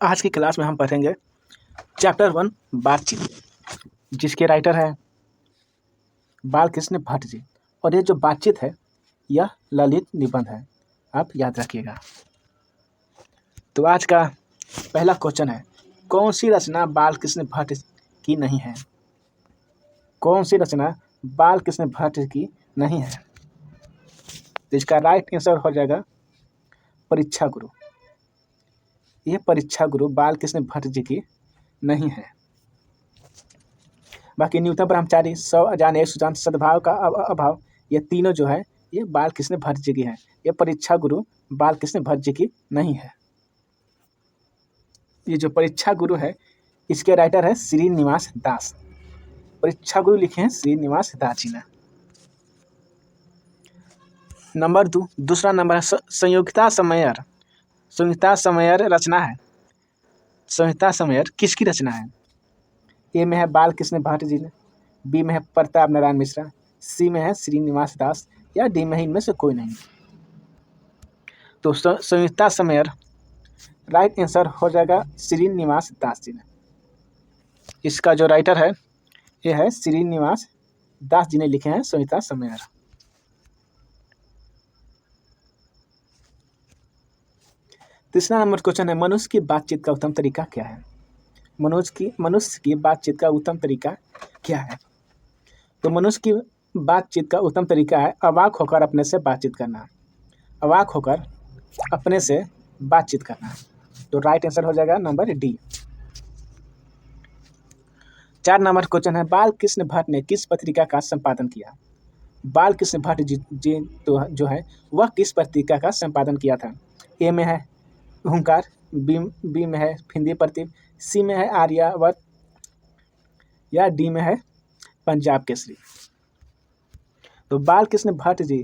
आज की क्लास में हम पढ़ेंगे चैप्टर 1 बातचीत, जिसके राइटर हैं बालकृष्ण भट्ट जी। और ये जो बातचीत है यह ललित निबंध है, आप याद रखिएगा। तो आज का पहला क्वेश्चन है, कौन सी रचना बालकृष्ण भट्ट की नहीं है? कौन सी रचना बालकृष्ण भट्ट की नहीं है? तो इसका राइट आंसर हो जाएगा परीक्षा गुरु। यह परीक्षा गुरु बालकृष्ण भट्ट जी की नहीं है। बाकी न्यूनतम ब्रह्मचारी, सौ अजाने, सुजान, सद्भाव का अभाव, ये तीनों जो है ये बालकृष्ण भट्ट जी की है। ये परीक्षा गुरु बालकृष्ण भट्ट जी की नहीं है। ये जो परीक्षा गुरु है इसके राइटर है श्रीनिवास दास। परीक्षा गुरु लिखे हैं श्रीनिवास दास जी ने। नंबर दूसरा नंबर है संयुक्ता समयर। संयुक्ता समयर रचना है। संयुक्ता समयर किसकी रचना है? ए में है बालकृष्ण भट्ट जी ने, बी में है प्रताप नारायण मिश्रा, सी में है श्रीनिवास दास, या डी में है इनमें से कोई नहीं। तो संयुक्ता समयर राइट आंसर हो जाएगा श्रीनिवास दास जी ने। इसका जो राइटर है ये है श्रीनिवास दास जी ने लिखे हैं संयुक्ता समयर। तीसरा नंबर क्वेश्चन है, मनुष्य की बातचीत का उत्तम तरीका क्या है? मनुष्य की बातचीत का उत्तम तरीका क्या है? तो मनुष्य की बातचीत का उत्तम तरीका है अवाक होकर अपने से बातचीत करना। अवाक होकर अपने से बातचीत करना। तो राइट आंसर हो जाएगा नंबर डी। 4 नंबर क्वेश्चन है, बालकृष्ण भट्ट ने किस पत्रिका का संपादन किया? बालकृष्ण भट्ट जी तो जो है वह किस पत्रिका का संपादन किया था? ए में है हुंकार, बी में है हिंदी प्रतीक, सी में है आर्यावर्त, या डी में है पंजाब केसरी। तो बालकृष्ण भट्ट जी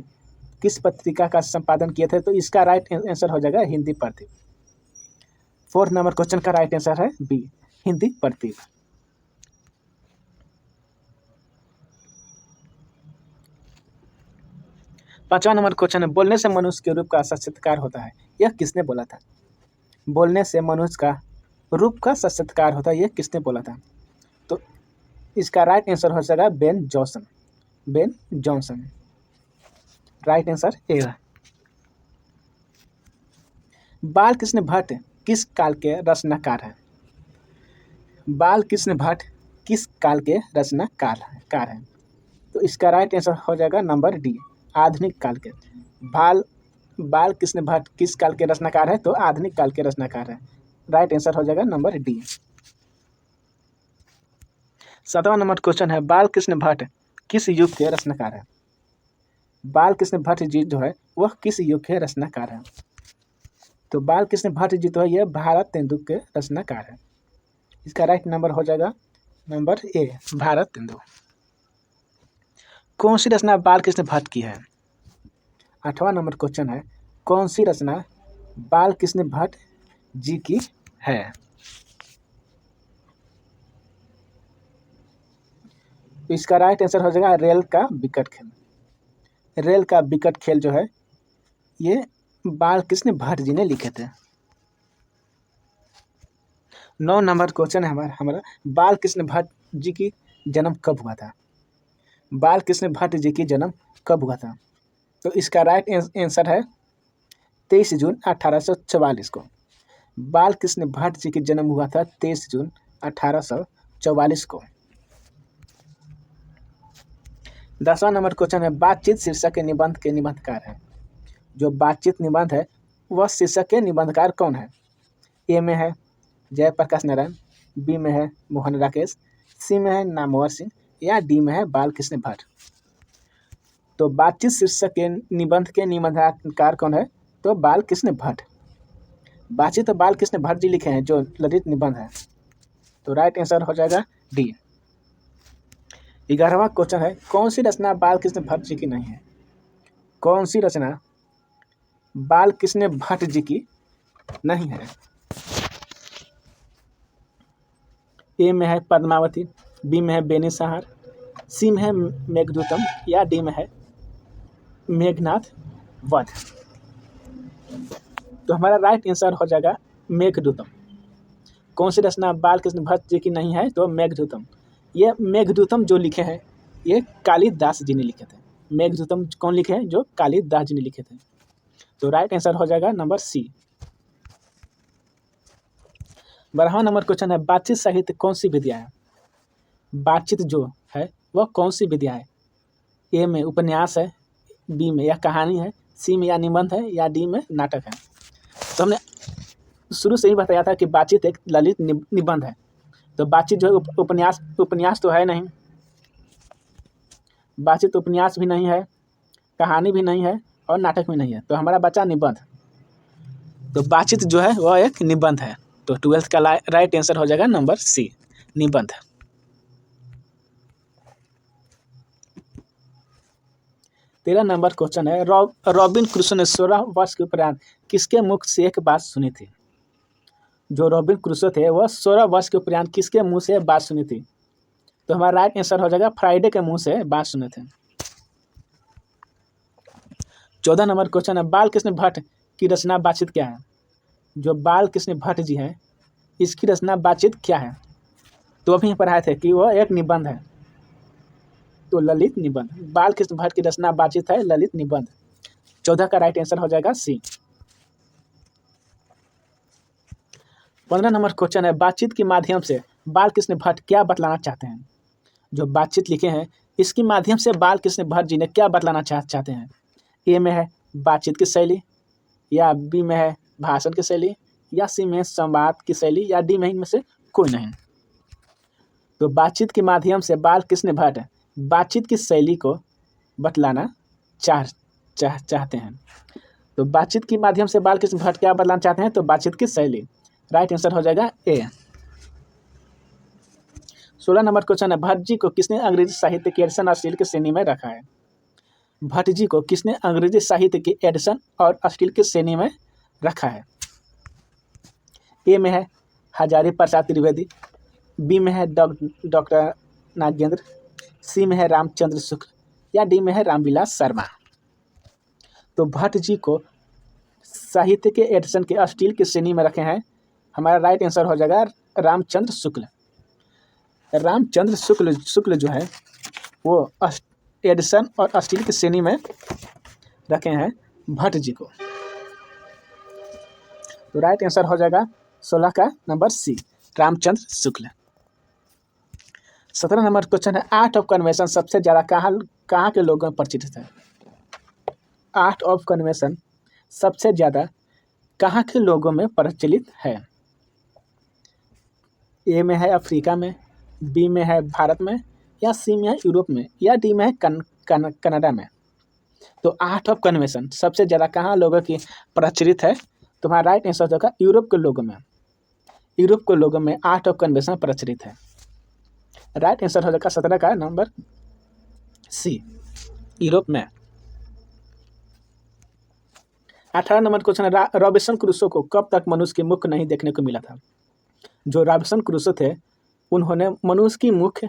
किस पत्रिका का संपादन किए थे? तो इसका राइट आंसर हो जाएगा हिंदी प्रतीक। 4th नंबर क्वेश्चन का राइट आंसर है बी, हिंदी प्रतीक। पांचवा नंबर क्वेश्चन है, बोलने से मनुष्य के रूप का साक्षात्कार होता है, यह किसने बोला था? बोलने से मनुष्य का रूप का साक्षात्कार होता है, यह किसने बोला था? तो इसका राइट आंसर हो जाएगा Ben Jonson. Right answer A है। बालकृष्ण भट्ट किस काल के रचनाकार हैं? बालकृष्ण भट्ट किस काल के रचनाकार हैं? तो इसका राइट आंसर हो जाएगा नंबर डी, आधुनिक काल के। बालकृष्ण भट्ट किस काल के रचनाकार है? तो आधुनिक काल के रचनाकार है। राइट आंसर हो जाएगा नंबर डी। 7वां नंबर क्वेश्चन है, बालकृष्ण भट्ट किस युग के रचनाकार है? बालकृष्ण भट्ट जी जो है वह किस युग के रचनाकार है? तो बालकृष्ण भट्ट जी तो है यह भारत तेंदु के रचनाकार है। इसका राइट नंबर हो जाएगा नंबर ए, भारत तेंदु। कौन सी रचना बालकृष्ण भट्ट की है? 8वां नंबर क्वेश्चन है, कौन सी रचना बालकृष्ण भट्ट जी की है? इसका राइट आंसर हो जाएगा रेल का विकट खेल। रेल का विकट खेल जो है ये बालकृष्ण भट्ट जी ने लिखे थे। 9 नंबर क्वेश्चन है हमारा बालकृष्ण भट्ट जी की जन्म कब हुआ था? बालकृष्ण भट्ट जी की जन्म कब हुआ था? तो इसका राइट आंसर है 23 जून 1844 को। बालकृष्ण भट्ट जी की जन्म हुआ था 23 जून 1844 को। 10वां नंबर क्वेश्चन है, बातचीत शीर्षक के निबंध के निबंधकार हैं। जो बातचीत निबंध है वह शीर्षक के निबंधकार कौन है? ए में है जयप्रकाश नारायण, बी में है मोहन राकेश, सी में है नामवर सिंह, या डी में है बालकृष्ण भट्ट। तो बातचीत शीर्षक के निबंधकार कौन है? तो बालकृष्ण भट्ट। बातचीत तो बालकृष्ण भट्ट जी लिखे हैं जो ललित निबंध है। तो राइट आंसर हो जाएगा डी। 11वां क्वेश्चन है, कौन सी रचना बालकृष्ण भट्ट जी की नहीं है? कौन सी रचना बालकृष्ण भट्ट जी की नहीं है? ए में है पद्मावती, बी में है बेनिसहार, सी में है मेघदूतम, या डी में है मेघनाथ वध। तो हमारा राइट आंसर हो जाएगा मेघदूतम। कौन सी रचना बालकृष्ण भट्ट जी की नहीं है? तो मेघदूतम। ये मेघदूतम जो लिखे हैं ये कालिदास जी ने लिखे थे। मेघदूतम कौन लिखे हैं? जो कालिदास जी ने लिखे थे। तो राइट आंसर हो जाएगा नंबर सी। 12वां नंबर क्वेश्चन है, बातचीत साहित्य कौन सी विधा है? बातचीत जो है वह कौन सी विधा है? ए में उपन्यास है, बी में या कहानी है, सी में या निबंध है, या डी में नाटक है। तो हमने शुरू से ही बताया था कि बातचीत एक ललित निबंध है। तो बातचीत जो है उपन्यास तो है नहीं, बातचीत उपन्यास भी नहीं है, कहानी भी नहीं है और नाटक भी नहीं है। तो हमारा बचा निबंध। तो बातचीत जो है वह एक निबंध है। तो 12th का राइट आंसर हो जाएगा नंबर सी, निबंध। 13 नंबर क्वेश्चन है, रॉबिन क्रूसो ने 16 वर्ष के उपरांत किसके मुख से एक बात सुनी थी? जो रॉबिन क्रूसो थे वह 16 वर्ष के उपरांत किसके मुंह से बात सुनी थी? तो हमारा राइट आंसर हो जाएगा फ्राइडे के मुंह से बात सुने थे। 14 नंबर क्वेश्चन है, बालकृष्ण भट्ट की रचना बातचीत क्या है? जो बालकृष्ण भट्ट जी हैं इसकी रचना बातचीत क्या है? तो अभी पढ़ाए थे कि वह एक निबंध है, तो ललित निबंध। बालकृष्ण भट्ट की रचना बातचीत है, ललित निबंध। 14 का राइट आंसर हो जाएगा सी। 15 नंबर क्वेश्चन है, बातचीत के माध्यम से बालकृष्ण भट्ट क्या बतलाना चाहते हैं? जो बातचीत लिखे हैं इसके माध्यम से बालकृष्ण भट्ट जी ने क्या बतलाना चाहते हैं? ए में है बातचीत की शैली, या बी में है भाषण की शैली, या सी में संवाद की शैली, या डी में इनमें से कोई नहीं। तो बातचीत के माध्यम से बालकृष्ण भट्ट बातचीत की शैली को बतलाना चाहते हैं। तो बातचीत के माध्यम से बालकृष्ण भट्ट क्या बतलाना चाहते हैं? तो बातचीत की शैली। राइट आंसर हो जाएगा ए। 16 नंबर क्वेश्चन है, भट्ट जी को किसने अंग्रेजी साहित्य की एडिशन और अश्लील की श्रेणी में रखा है? भट्ट जी को किसने अंग्रेजी साहित्य की एडिशन और अश्लील की श्रेणी में रखा है? ए में है हजारी प्रसाद त्रिवेदी, बी में है डॉक्टर नागेंद्र, सी में है रामचंद्र शुक्ल, या डी में है रामविलास शर्मा। तो भट्ट जी को साहित्य के एडिशन के अश्लील की श्रेणी में रखे हैं। हमारा राइट आंसर हो जाएगा रामचंद्र शुक्ल। रामचंद्र शुक्ल जो है वो एडिशन और अश्लील की श्रेणी में रखे हैं भट्ट जी को। तो राइट आंसर हो जाएगा 16 का number C, Ramchandra Shukla. 17 number question है, आर्ट ऑफ कन्वेंशन सबसे ज़्यादा कहाँ के लोगों में प्रचलित है? आर्ट ऑफ कन्वेंशन सबसे ज़्यादा कहाँ के लोगों में प्रचलित है? ए में है अफ्रीका में, बी में है भारत में, या सी में है यूरोप में, या डी में है कनाडा में। तो आर्ट ऑफ कन्वेंशन सबसे ज़्यादा कहाँ लोगों की प्रचलित है? तुम्हारा राइट आंसर होगा यूरोप के लोगों में। यूरोप के लोगों में आर्ट ऑफ कन्वेंशन प्रचलित है। राइट आंसर हो जाएगा 17 का नंबर सी, यूरोप में। 18 नंबर क्वेश्चन है, रॉबिन्सन क्रूसो को कब तक मनुष्य की मुख नहीं देखने को मिला था? जो रॉबिन्सन क्रूसो थे उन्होंने मनुष्य की मुख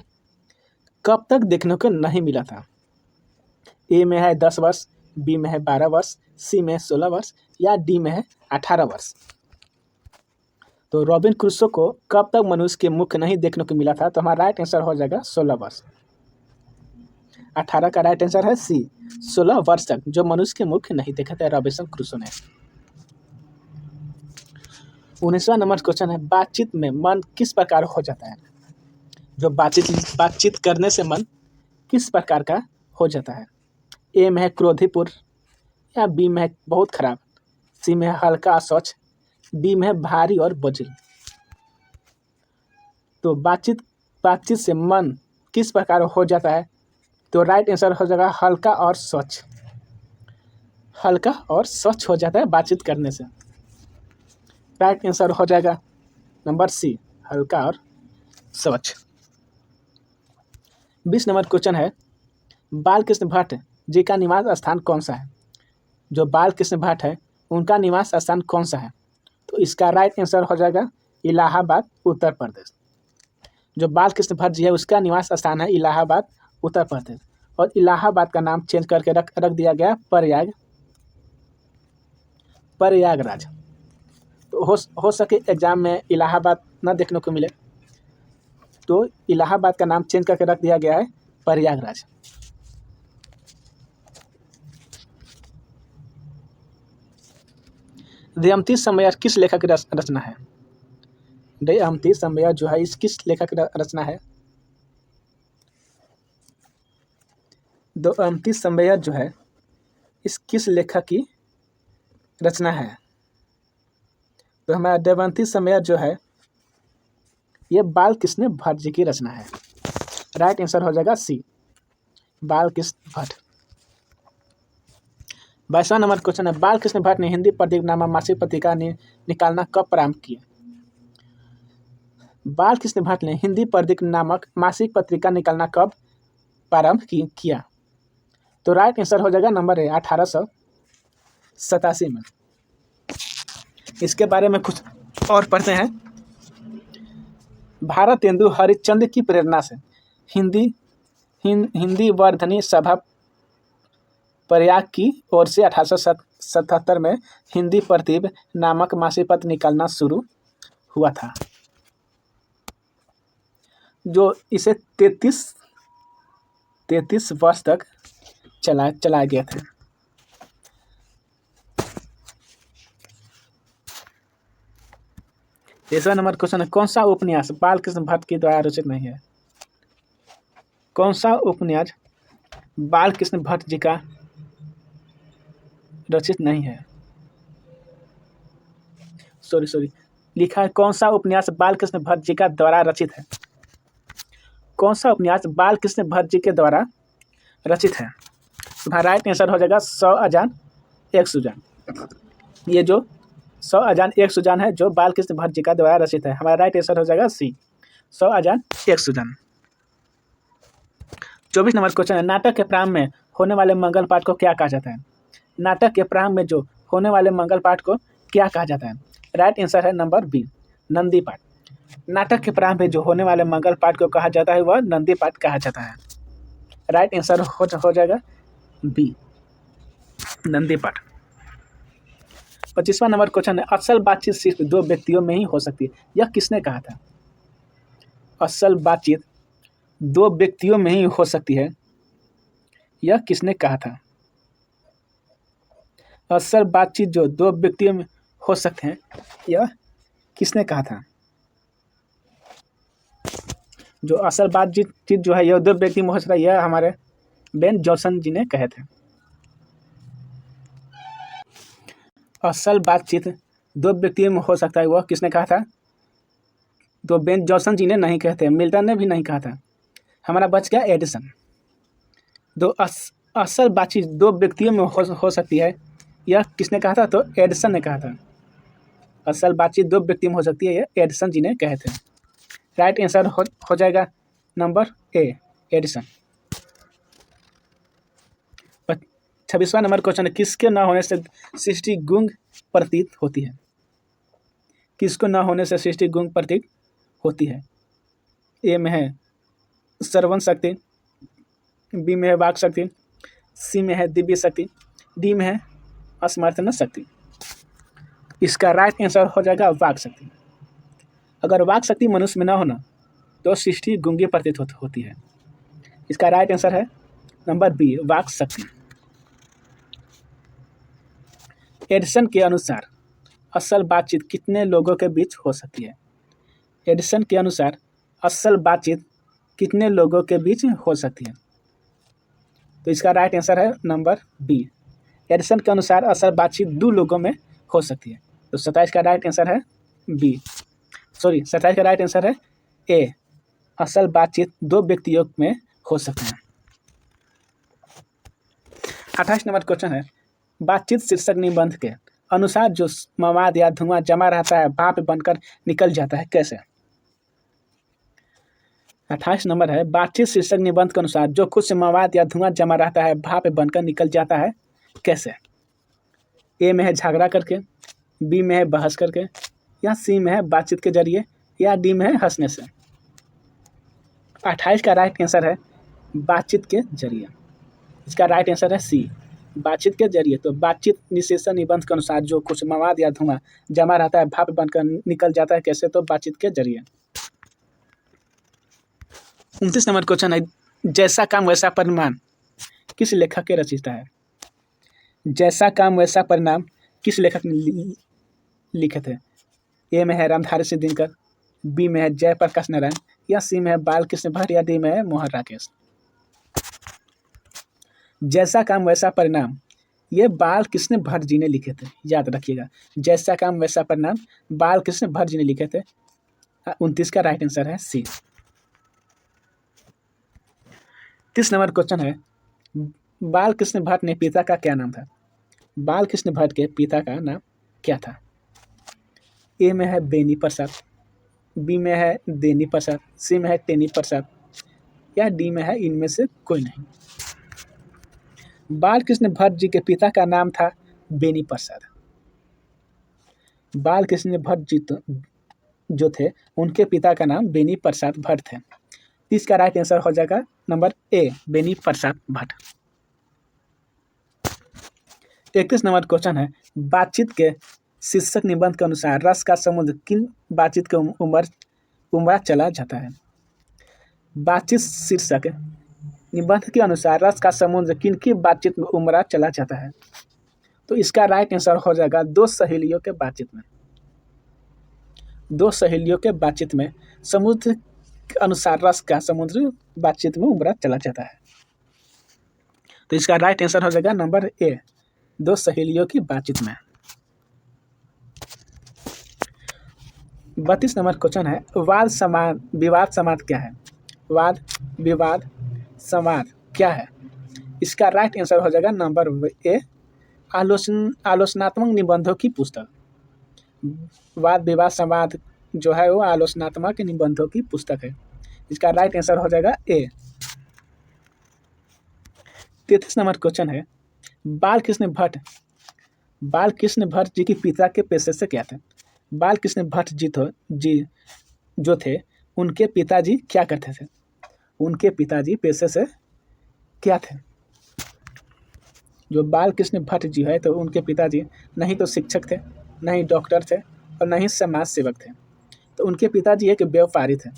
कब तक देखने को नहीं मिला था? ए में है 10 वर्ष, बी में है 12 वर्ष, सी में 16 वर्ष, या डी में है 18 वर्ष। तो रॉबिन क्रूसो को कब तक मनुष्य के मुख नहीं देखने को मिला था? तो हमारा राइट आंसर हो जाएगा 16 वर्ष। 18 का राइट आंसर है सी, 16 वर्ष तक जो मनुष्य के मुख नहीं देखे थे रॉबिन्सन क्रूसो ने। 19वां नंबर क्वेश्चन है, बातचीत में मन किस प्रकार हो जाता है? जो बातचीत करने से मन किस प्रकार का हो जाता है? ए में है क्रोधीपूर्ण, या बी में है बहुत खराब, सी में है हल्का अस्वच्छ, डी में है भारी और बोझिल। तो बातचीत से मन किस प्रकार हो जाता है? तो राइट आंसर हो जाएगा हल्का और स्वच्छ। हल्का और स्वच्छ हो जाता है बातचीत करने से। राइट आंसर हो जाएगा नंबर सी, हल्का और स्वच्छ। 20 नंबर क्वेश्चन है, बालकृष्ण भट्ट जी का निवास स्थान कौन सा है? जो बालकृष्ण भट्ट है उनका निवास स्थान कौन सा है? तो इसका राइट आंसर हो जाएगा इलाहाबाद, उत्तर प्रदेश। जो बालकृष्ण भट्ट जी है उसका निवास स्थान है इलाहाबाद, उत्तर प्रदेश। और इलाहाबाद का नाम चेंज करके रख दिया गया प्रयागराज। तो हो सके एग्जाम में इलाहाबाद न देखने को मिले, तो इलाहाबाद का नाम चेंज करके रख दिया गया है प्रयागराज। दमयंती समय्या किस लेखक की रचना है? दमयंती समय्या जो है इस किस लेखक की रचना है? दमयंती समय्या जो है इस किस लेखक की रचना है? तो हमारा दमयंती समय्या जो है ये बालकृष्ण भट्ट जी की रचना है। राइट आंसर हो जाएगा सी, बालकृष्ण भट्ट। 22वां नंबर क्वेश्चन है, बालकृष्ण भट्ट ने हिंदी प्रदीप नामक मासिक पत्रिका निकालना कब प्रारंभ किया? बालकृष्ण भट्ट ने हिंदी प्रदीप नामक मासिक पत्रिका निकालना कब प्रारंभ किया? तो राइट आंसर हो जाएगा नंबर ए, 1887 में। इसके बारे में कुछ और पढ़ते हैं। भारतेंदु हरिश्चंद्र की प्रेरणा से हिंदी वर्धनी सभा प्रयाग की ओर से 1877 में हिंदी प्रदीप नामक मासिक पत्र निकालना शुरू हुआ था, जो इसे 33 वर्ष तक चलाया गया था। तीसरा नंबर क्वेश्चन है, कौन सा उपन्यास बालकृष्ण भट्ट के द्वारा रचित नहीं है? कौन सा उपन्यास बालकृष्ण भट्ट जी का रचित नहीं है? सॉरी लिखा है कौन सा उपन्यास बालकृष्ण भट्ट जी का द्वारा रचित है? कौन सा उपन्यास बालकृष्ण भट्ट जी के द्वारा रचित है? राइट आंसर हो जाएगा 100 अजान एक सुजान। ये जो 100 अजान एक सुजान है जो बालकृष्ण भट्ट जी का द्वारा रचित है। हमारा राइट आंसर हो जाएगा सी, 100 अजान एक सुजान। 24 नंबर क्वेश्चन है, नाटक के प्रारंभ में होने वाले मंगल पाठ को क्या कहा जाता है? नाटक के प्रारंभ में जो होने वाले मंगल पाठ को क्या कहा जाता है? राइट आंसर है नंबर बी, नंदी पाठ। नाटक के प्रारंभ में जो होने वाले मंगल पाठ को कहा जाता है वह नंदी पाठ कहा जाता है। राइट आंसर हो जाएगा बी, नंदी पाठ। 25वां नंबर क्वेश्चन है, असल बातचीत सिर्फ 2 व्यक्तियों में ही हो सकती है, यह किसने कहा था? असल बातचीत 2 व्यक्तियों में ही हो सकती है, यह किसने कहा था? असल बातचीत जो 2 व्यक्तियों में हो सकते हैं, यह किसने कहा था? जो असल बातचीत जो है यह 2 व्यक्ति में हो सकता है, यह हमारे बेन जॉनसन जी ने कहे थे। असल बातचीत 2 व्यक्तियों में हो सकता है, वह किसने कहा था? तो बेन जॉनसन जी ने नहीं कहे थे, मिल्टन ने भी नहीं कहा था। हमारा बच गया एडिसन। असल बातचीत 2 व्यक्तियों में हो सकती है, यह किसने कहा था? तो एडिसन ने कहा था। असल बातचीत 2 व्यक्तियों में हो सकती है, यह एडिसन जी ने कहे थे। राइट आंसर हो जाएगा नंबर ए, एडिसन। 26वां नंबर क्वेश्चन है, किसके न होने से सृष्टि गूंग प्रतीत होती है? किसको न होने से सृष्टि गूंग प्रतीत होती है? ए में है श्रवण शक्ति, बी में है वाक शक्ति, सी में है दिव्य शक्ति, डी में है अस्मर्थन शक्ति। इसका राइट आंसर हो जाएगा वाक शक्ति। अगर वाक शक्ति मनुष्य में न होना तो सृष्टि गूंगी प्रतीत होती है। इसका राइट आंसर है नंबर बी, वाक शक्ति। एडिसन के अनुसार असल बातचीत कितने लोगों के बीच हो सकती है? एडिसन के अनुसार असल बातचीत कितने लोगों के बीच हो सकती है? तो इसका राइट आंसर है नंबर बी, एडिसन के अनुसार असल बातचीत 2 लोगों में हो सकती है। तो 27 का राइट आंसर है बी, 27 का राइट आंसर है ए, असल बातचीत 2 व्यक्तियों में हो सकते हैं। 28 नंबर क्वेश्चन है, बातचीत शीर्षक निबंध के अनुसार जो मवाद या धुआं जमा रहता है भाप बनकर निकल जाता है, कैसे? 28 नंबर है, बातचीत शीर्षक निबंध के अनुसार जो कुछ मवाद या धुआं जमा रहता है भाप बनकर निकल जाता है, कैसे? ए में है झगड़ा करके, बी में है बहस करके, या सी में है बातचीत के जरिए, या डी में है हंसने से। 28 का राइट आंसर है बातचीत के जरिए। इसका राइट आंसर है सी, बातचीत के जरिए, तो बातचीत निषेचन निबंध के अनुसार जो कुछ मवाद या धुआं जमा रहता है भाप बनकर निकल जाता है, कैसे? तो बातचीत के जरिए। 29 नंबर क्वेश्चन है, जैसा काम वैसा परिणाम किस लेखक के रचित है? जैसा काम वैसा परिणाम किस लेखक ने लिखे थे? ए में है रामधारी सिंह दिनकर, बी में है जयप्रकाश नारायण, या सी में है बालकृष्ण भट्ट, या डी में है मोहन राकेश। जैसा काम वैसा परिणाम ये बालकृष्ण भट्ट जी ने लिखे थे, याद रखिएगा। जैसा काम वैसा परिणाम बालकृष्ण भट्ट जी ने लिखे थे। 29 का राइट आंसर है सी। 30 नंबर क्वेश्चन है, बालकृष्ण भट्ट ने पिता का क्या नाम था? बालकृष्ण भट्ट के पिता का नाम क्या था? ए में है बेनी प्रसाद, बी में है देनी प्रसाद, सी में है टेनी प्रसाद, या डी में है इनमें से कोई नहीं। बालकृष्ण भट्ट जी के पिता का नाम था बेनी प्रसाद। बालकृष्ण भट्ट जी जो थे उनके पिता का नाम बेनी प्रसाद भट्ट थे। इसका राइट आंसर हो जाएगा number A, Beni Prasad Bhatt. 31 number question है, बातचीत के शीर्षक निबंध के अनुसार रस का समुद्र किन बातचीत के उमड़ा चला जाता है? बातचीत शीर्षक निबंध के अनुसार रस का समुद्र किन की बातचीत में उमड़ा चला जाता है? तो इसका राइट आंसर हो जाएगा दो सहेलियों के बातचीत में। दो सहेलियों के बातचीत में समुद्र के अनुसार रस का समुद्र बातचीत में उमड़ा चला जाता है। तो इसका राइट आंसर हो जाएगा नंबर ए, दो सहेलियों की बातचीत में। 32 नंबर क्वेश्चन है, वाद समाद विवाद समाद क्या है? वाद विवाद समाद क्या है? इसका राइट आंसर हो जाएगा नंबर ए, आलोचनात्मक निबंधों की पुस्तक। वाद विवाद समाद जो है वो आलोचनात्मक निबंधों की पुस्तक है। इसका राइट आंसर हो जाएगा ए। 33 नंबर क्वेश्चन है, बालकृष्ण भट्ट जी के पिता के पेशे से क्या थे? बालकृष्ण भट्ट जी जो थे उनके पिताजी क्या करते थे? उनके पिताजी पेशे से क्या थे? जो बालकृष्ण भट्ट जी है तो उनके पिताजी नहीं तो शिक्षक थे, नहीं डॉक्टर थे और नहीं समाज सेवक थे। तो उनके पिताजी एक व्यापारी थे।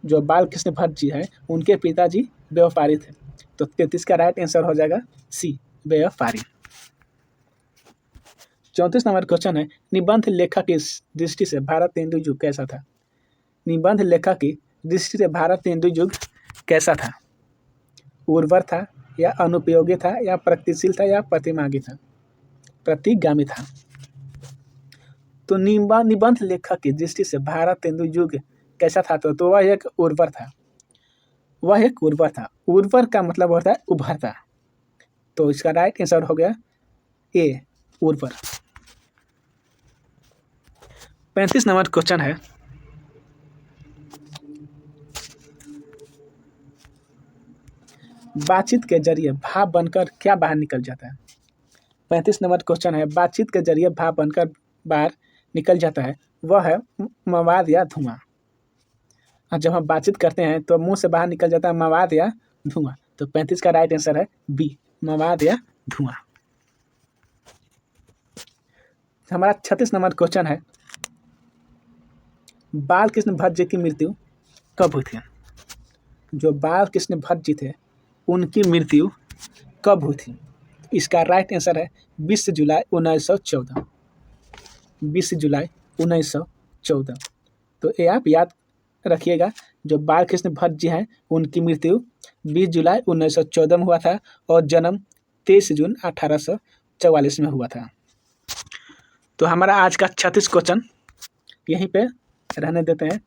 जो बालकृष्ण भट्ट जी है उनके पिताजी व्यापारी थे। तो 33 का राइट आंसर हो जाएगा सी, व्यापारी। 34 नंबर क्वेश्चन है, निबंध लेखक की दृष्टि से भारतेंदु युग कैसा था? निबंध लेखक की दृष्टि से भारतेंदु युग कैसा था? उर्वर था, या अनुपयोगी था, या प्रगतिशील था, या प्रतिगामी था? तो निबंध लेखक की दृष्टि से भारतेंदु युग कैसा था? तो वह एक उर्वर था। वह एक उर्वर था। उर्वर का मतलब होता है उभरता। तो इसका राइट आंसर हो गया ए, उर्वर। 35 नंबर क्वेश्चन है, बातचीत के जरिए भाप बनकर क्या बाहर निकल जाता है? 35 नंबर क्वेश्चन है, बातचीत के जरिए भाप बनकर बाहर निकल जाता है, वह है मवाद या धुआं। जब हम बातचीत करते हैं तो मुंह से बाहर निकल जाता है मवाद या धुआं। तो 35 का राइट आंसर है बी, मवाद या धुआं। हमारा 36 नंबर क्वेश्चन है, बालकृष्ण भट्ट जी की मृत्यु कब हुई थी? जो बालकृष्ण भट्ट जी थे उनकी मृत्यु कब हुई थी? इसका राइट आंसर है 20 जुलाई 1914। 20 जुलाई 1914। तो ये आप याद रखिएगा, जो बालकृष्ण भट्ट जी हैं उनकी मृत्यु 20 जुलाई 1914 में हुआ था और जन्म 23 जून 1844 में हुआ था। तो हमारा आज का 36 क्वेश्चन यहीं पे रहने देते हैं।